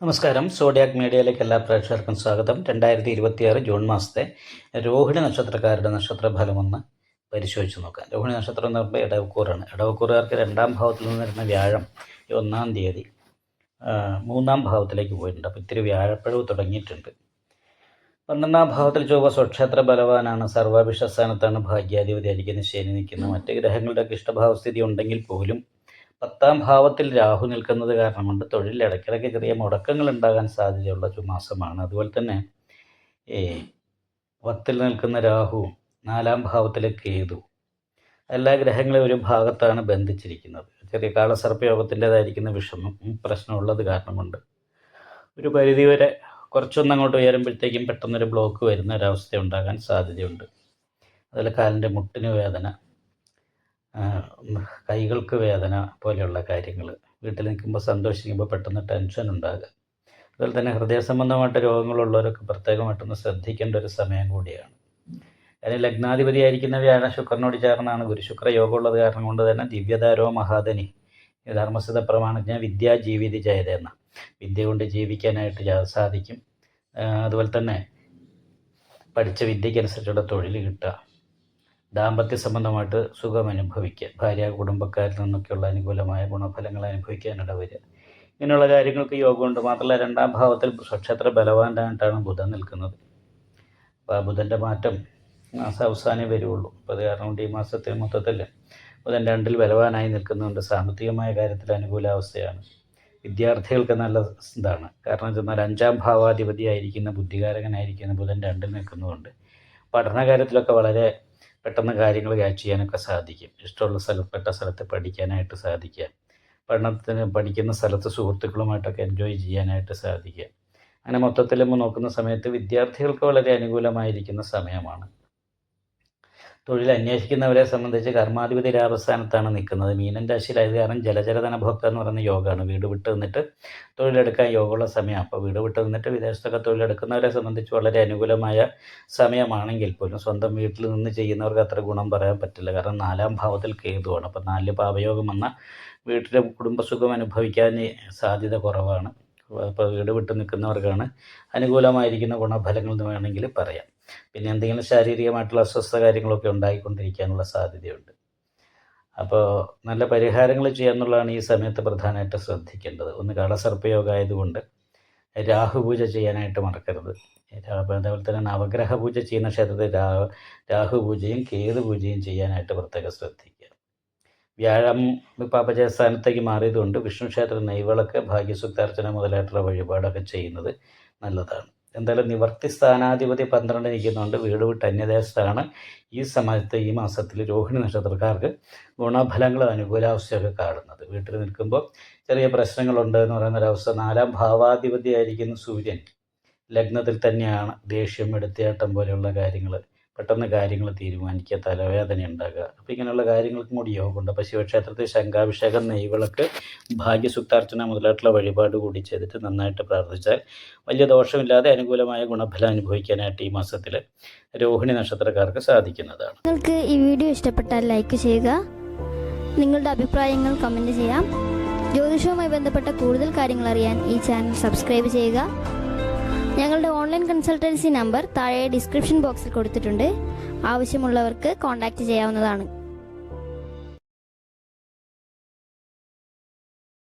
നമസ്കാരം. സോഡിയാക് മീഡിയയിലേക്ക് എല്ലാ പ്രേക്ഷകർക്കും സ്വാഗതം. 2026 ജൂൺ മാസത്തെ രോഹിണി നക്ഷത്രക്കാരുടെ നക്ഷത്രഫലമൊന്ന് പരിശോധിച്ച് നോക്കാം. രോഹിണി നക്ഷത്രം എന്ന് പറയുമ്പോൾ ഇടവക്കൂറാണ്. ഇടവക്കൂറുകാർക്ക് 2ാം ഭാവത്തിൽ നിന്നിരുന്ന വ്യാഴം 1-ാം തീയതി 3ാം ഭാവത്തിലേക്ക് പോയിട്ടുണ്ട്. അപ്പോൾ ഇത്തിരി വ്യാഴപ്പഴവ് തുടങ്ങിയിട്ടുണ്ട്. 12ാം ഭാവത്തിൽ ചൊവ്വ സ്വക്ഷേത്ര ബലവാനാണ്. സർവാഭിഷ്ടസ്ഥാനത്താണ് ഭാഗ്യാധിപതിയായിരിക്കുന്ന ശനി നിൽക്കുന്നത്. മറ്റ് ഗ്രഹങ്ങളുടെയൊക്കെ ഇഷ്ടഭാവസ്ഥിതി ഉണ്ടെങ്കിൽ പോലും 10ാം ഭാവത്തിൽ രാഹു നിൽക്കുന്നത് കാരണം കൊണ്ട് തൊഴിലിൽ ഇടയ്ക്കിടയ്ക്ക് ചെറിയ മുടക്കങ്ങൾ ഉണ്ടാകാൻ സാധ്യതയുള്ള ഒരു മാസമാണ്. അതുപോലെ തന്നെ 10ൽ നിൽക്കുന്ന രാഹു 4ാം ഭാവത്തിലെ കേതു എല്ലാ ഗ്രഹങ്ങളെയും ഒരു ഭാഗത്താണ് ബന്ധിച്ചിരിക്കുന്നത്. ചെറിയ കാളസർപ്പയോഗത്തിൻ്റെതായിരിക്കുന്ന വിഷമം പ്രശ്നമുള്ളത് കാരണം കൊണ്ട് ഒരു പരിധിവരെ കുറച്ചൊന്നങ്ങോട്ട് ഉയരുമ്പോഴത്തേക്കും പെട്ടെന്നൊരു ബ്ലോക്ക് വരുന്ന ഒരവസ്ഥ ഉണ്ടാകാൻ സാധ്യതയുണ്ട്. അതിൽ കാലിൻ്റെ മുട്ടിന് വേദന, കൈകൾക്ക് വേദന പോലെയുള്ള കാര്യങ്ങൾ, വീട്ടിൽ നിൽക്കുമ്പോൾ സന്തോഷിക്കുമ്പോൾ പെട്ടെന്ന് ടെൻഷൻ ഉണ്ടാകുക. അതുപോലെ തന്നെ ഹൃദയ സംബന്ധമായിട്ട് രോഗങ്ങളുള്ളവരൊക്കെ പ്രത്യേകമായിട്ടൊന്ന് ശ്രദ്ധിക്കേണ്ട ഒരു സമയം കൂടിയാണ്. അതിന് ലഗ്നാധിപതിയായിരിക്കുന്ന വ്യാഴം ശുക്രനോട് ചേർന്നാണ്. ഗുരുശുക്ര യോഗമുള്ളത് കാരണം കൊണ്ട് തന്നെ ദിവ്യതാരോ മഹാദനി ധർമ്മസ്ഥിത പ്രമാണജ്ഞ വിദ്യാ ജീവിതി ജയതെന്ന വിദ്യ കൊണ്ട് ജീവിക്കാനായിട്ട് സാധിക്കും. അതുപോലെ തന്നെ പഠിച്ച വിദ്യയ്ക്കനുസരിച്ചുള്ള തൊഴിൽ കിട്ടുക, ദാമ്പത്യ സംബന്ധമായിട്ട് സുഖം അനുഭവിക്കുക, ഭാര്യ കുടുംബക്കാരിൽ നിന്നൊക്കെയുള്ള അനുകൂലമായ ഗുണഫലങ്ങൾ അനുഭവിക്കാനിട വരിക, ഇങ്ങനെയുള്ള കാര്യങ്ങൾക്ക് യോഗമുണ്ട്. മാത്രമല്ല 2ാം ഭാവത്തിൽ സ്വക്ഷേത്ര ബലവാനായിട്ടാണ് ബുധൻ നിൽക്കുന്നത്. അപ്പോൾ ആ ബുധൻ്റെ മാറ്റം മാസം അവസാനമേ വരുള്ളൂ. അപ്പോൾ അത് കാരണം കൊണ്ട് ഈ മാസത്തിൽ മൊത്തത്തിൽ ബുധൻ 2ൽ ബലവാനായി നിൽക്കുന്നുണ്ട്. സാമ്പത്തികമായ കാര്യത്തിൽ അനുകൂലാവസ്ഥയാണ്. വിദ്യാർത്ഥികൾക്ക് നല്ല ഇതാണ്. കാരണം എന്നാൽ 5ാം ഭാവാധിപതിയായിരിക്കുന്ന ബുദ്ധികാരകനായിരിക്കുന്ന ബുധൻ 2ൽ നിൽക്കുന്നതുകൊണ്ട് പഠനകാര്യത്തിലൊക്കെ വളരെ പെട്ടെന്ന് കാര്യങ്ങൾ ക്യാച്ച് ചെയ്യാനൊക്കെ സാധിക്കും. ഇഷ്ടമുള്ള സ്ഥലത്ത് പഠിക്കാനായിട്ട് സാധിക്കുക, പഠിക്കുന്ന സ്ഥലത്ത് സുഹൃത്തുക്കളുമായിട്ടൊക്കെ എൻജോയ് ചെയ്യാനായിട്ട് സാധിക്കുക. അങ്ങനെ മൊത്തത്തിൽ നോക്കുന്ന സമയത്ത് വിദ്യാർത്ഥികൾക്ക് വളരെ അനുകൂലമായിരിക്കുന്ന സമയമാണ്. തൊഴിൽ അന്വേഷിക്കുന്നവരെ സംബന്ധിച്ച് കർമാധിപതി ലാഭസ്ഥാനത്താണ് നിൽക്കുന്നത്. മീനൻ രാശിയിലായത് കാരണം ജലചരധനഭോക്ത എന്ന് പറയുന്ന യോഗമാണ്. വീട് വിട്ട് നിന്നിട്ട് തൊഴിലെടുക്കാൻ യോഗമുള്ള സമയം. അപ്പോൾ വീട് വിട്ട് നിന്നിട്ട് വിദേശത്തൊക്കെ തൊഴിലെടുക്കുന്നവരെ സംബന്ധിച്ച് വളരെ അനുകൂലമായ സമയമാണെങ്കിൽ പോലും സ്വന്തം വീട്ടിൽ നിന്ന് ചെയ്യുന്നവർക്ക് അത്ര ഗുണം പറയാൻ പറ്റില്ല. കാരണം 4ാം ഭാവത്തിൽ കേതുവാണ്. അപ്പോൾ 4 പാപയോഗം വന്ന വീട്ടിലെ കുടുംബസുഖം അനുഭവിക്കാൻ സാധ്യത കുറവാണ്. അപ്പോൾ വീട് വിട്ട് നിൽക്കുന്നവർക്കാണ് അനുകൂലമായിരിക്കുന്ന ഗുണഫലങ്ങൾ എന്ന് വേണമെങ്കിൽ പറയാം. പിന്നെ എന്തെങ്കിലും ശാരീരികമായിട്ടുള്ള അസ്വസ്ഥ കാര്യങ്ങളൊക്കെ ഉണ്ടായിക്കൊണ്ടിരിക്കാനുള്ള സാധ്യതയുണ്ട്. അപ്പോൾ നല്ല പരിഹാരങ്ങൾ ചെയ്യാന്നുള്ളതാണ് ഈ സമയത്ത് പ്രധാനമായിട്ട് ശ്രദ്ധിക്കേണ്ടത്. ഒന്ന് കാളസർപ്പയോഗം ആയതുകൊണ്ട് രാഹുപൂജ ചെയ്യാനായിട്ട് മറക്കരുത്. അതേപോലെ തന്നെ നവഗ്രഹ പൂജ ചെയ്യുന്ന ക്ഷേത്രത്തിൽ രാഹുപൂജയും കേതു പൂജയും ചെയ്യാനായിട്ട് പ്രത്യേകം ശ്രദ്ധിക്കുക. വ്യാഴം പാപജയസ്ഥാനത്തേക്ക് മാറിയതുകൊണ്ട് വിഷ്ണു ക്ഷേത്ര നെയ്വിളക്ക്, ഭാഗ്യസുക്താർച്ചന മുതലായിട്ടുള്ള വഴിപാടൊക്കെ ചെയ്യുന്നത് നല്ലതാണ്. എന്തായാലും നിവർത്തി സ്ഥാനാധിപതി 12 നിൽക്കുന്നുണ്ട്. വീട് വിട്ട് അന്യദേശത്താണ്. ഈ സമയത്ത് ഈ മാസത്തിൽ രോഹിണി നക്ഷത്രക്കാർക്ക് ഗുണഫലങ്ങൾ അനുകൂലാവസ്ഥയൊക്കെ കാണുന്നത്. വീട്ടിൽ നിൽക്കുമ്പോൾ ചെറിയ പ്രശ്നങ്ങളുണ്ട് എന്ന് പറയുന്ന ഒരവസ്ഥ. 4ാം ഭാവാധിപതിയായിരിക്കുന്ന സൂര്യൻ ലഗ്നത്തിൽ തന്നെയാണ്. ദേഷ്യം, എടുത്തിയാട്ടം പോലെയുള്ള കാര്യങ്ങൾ, പെട്ടെന്ന് കാര്യങ്ങൾ തീരുമാനിക്കുക, തലവേദന ഉണ്ടാകുക, അപ്പോൾ ഇങ്ങനെയുള്ള കാര്യങ്ങൾക്കും കൂടി യോഗമുണ്ട്. അപ്പോൾ ശിവക്ഷേത്രത്തിൽ ശംഖാഭിഷേകം, നെയ്വിളക്ക്, ഭാഗ്യസുക്താർച്ചന മുതലായിട്ടുള്ള വഴിപാട് കൂടി ചെയ്തിട്ട് നന്നായിട്ട് പ്രാർത്ഥിച്ചാൽ വലിയ ദോഷമില്ലാതെ അനുകൂലമായ ഗുണഫലം അനുഭവിക്കാനായിട്ട് ഈ മാസത്തിൽ രോഹിണി നക്ഷത്രക്കാർക്ക് സാധിക്കുന്നതാണ്. നിങ്ങൾക്ക് ഈ വീഡിയോ ഇഷ്ടപ്പെട്ടാൽ ലൈക്ക് ചെയ്യുക, നിങ്ങളുടെ അഭിപ്രായങ്ങൾ കമൻറ്റ് ചെയ്യാം. ജ്യോതിഷവുമായി ബന്ധപ്പെട്ട കൂടുതൽ കാര്യങ്ങൾ അറിയാൻ ഈ ചാനൽ സബ്സ്ക്രൈബ് ചെയ്യുക. ഞങ്ങളുടെ ഓൺലൈൻ കൺസൾട്ടൻസി നമ്പർ താഴെ ഡിസ്ക്രിപ്ഷൻ ബോക്സിൽ കൊടുത്തിട്ടുണ്ട്. ആവശ്യമുള്ളവർക്ക് കോൺടാക്റ്റ് ചെയ്യാവുന്നതാണ്.